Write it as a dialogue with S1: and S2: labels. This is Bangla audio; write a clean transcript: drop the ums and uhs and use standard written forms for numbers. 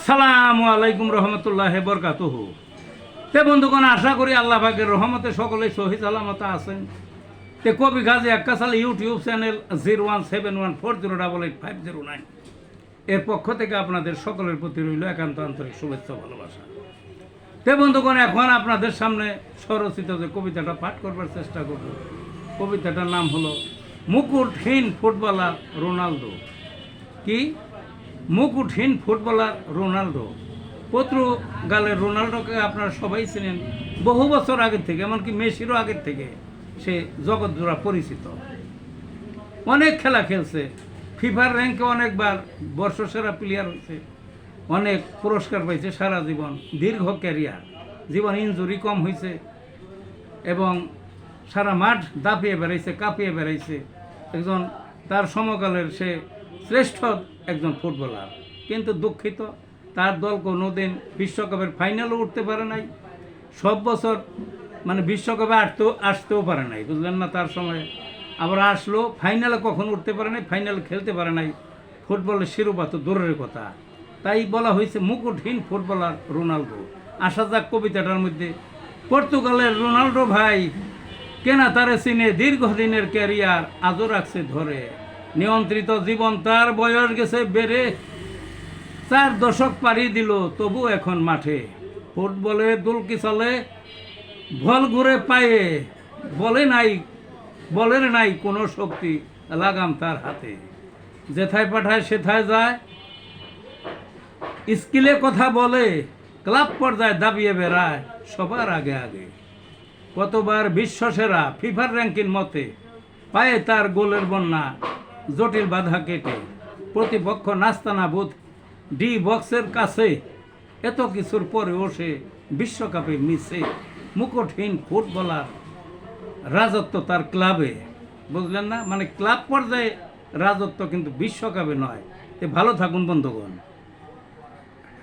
S1: আসসালামু আলাইকুম রহমতুল্লাহি বরকাতুহু। তে বন্ধুগণ, আশা করি আল্লাহ পাকের রহমতে সকলেই সহি সালামত আছেন। তে কবি গাজী আক্কাসাল ইউটিউব চ্যানেল 01714088509 এর পক্ষ থেকে আপনাদের সকলের প্রতি রইল একান্ত আন্তরিক শুভেচ্ছা ভালোবাসা। তে বন্ধুগণ, এখন আপনাদের সামনে স্বরচিত যে কবিতাটা পাঠ করবার চেষ্টা করব, কবিতাটার নাম হলো মুকুটহীন ফুটবলার রোনালদো। কি? মুকুটহীন ফুটবলার রোনালদো। পর্তুগালের রোনালদোকে আপনারা সবাই চিনেন বহু বছর আগের থেকে, এমনকি মেসিরও আগের থেকে সে জগৎজোড়া পরিচিত। অনেক খেলা খেলছে, ফিফার র্যাঙ্কে অনেকবার বর্ষসেরা প্লেয়ার হয়েছে, অনেক পুরস্কার পাইছে সারা জীবন, দীর্ঘ ক্যারিয়ার, জীবন ইনজুরি কম হয়েছে এবং সারা মাঠ দাপিয়ে বেড়াইছে, কাঁপিয়ে বেড়াইছে। একজন তার সমকালের সে শ্রেষ্ঠ একজন ফুটবলার, কিন্তু দুঃখিত তার দল কোনোদিন বিশ্বকাপের ফাইনালও উঠতে পারে নাই। সব বছর মানে বিশ্বকাপে আসতেও পারে নাই, বুঝলেন না? তার সময় আবার আসলো, ফাইনালে কখন উঠতে পারে নাই, ফাইনালে খেলতে পারে নাই। ফুটবলের শিরোপা তো দূরের কথা, তাই বলা হয়েছে মুকুটহীন ফুটবলার রোনালদো। আসা যাক কবিতাটার মধ্যে। পর্তুগালের রোনালদো ভাই কেনা তারে চিনে, দীর্ঘদিনের ক্যারিয়ার আজও রাখছে ধরে। নিয়ন্ত্রিত জীবন তার, বয়স গেছে বেড়ে, 4 দশক পাড়ি দিল তবু এখন মাঠে। ফুটবলে দুলকি চলে, বল ঘুরে পায়ে, বলের নাই কোনো শক্তি, লাগাম তার হাতে। যেথায় পাঠায় সেথায় যায়, স্কিলে কথা বলে, ক্লাব পর্যায়ে দাবিয়ে বেড়ায় সবার আগে আগে। কতবার বিশ্বসেরা ফিফার র্যাঙ্কিং মতে, পায়ে তার গোলের বন্যা জটিল বাধা কেটে। প্রতিপক্ষ নাস্তানা বুথ ডি বক্সের কাছে, এত কিছুর পরেও সে বিশ্বকাপে মিশে। মুকুটহীন ফুটবলার, রাজত্ব তার ক্লাবে, বুঝলেন না? মানে ক্লাব পর্যায়ে রাজত্ব, কিন্তু বিশ্বকাপে নয়। ভালো থাকুন বন্ধুগণ।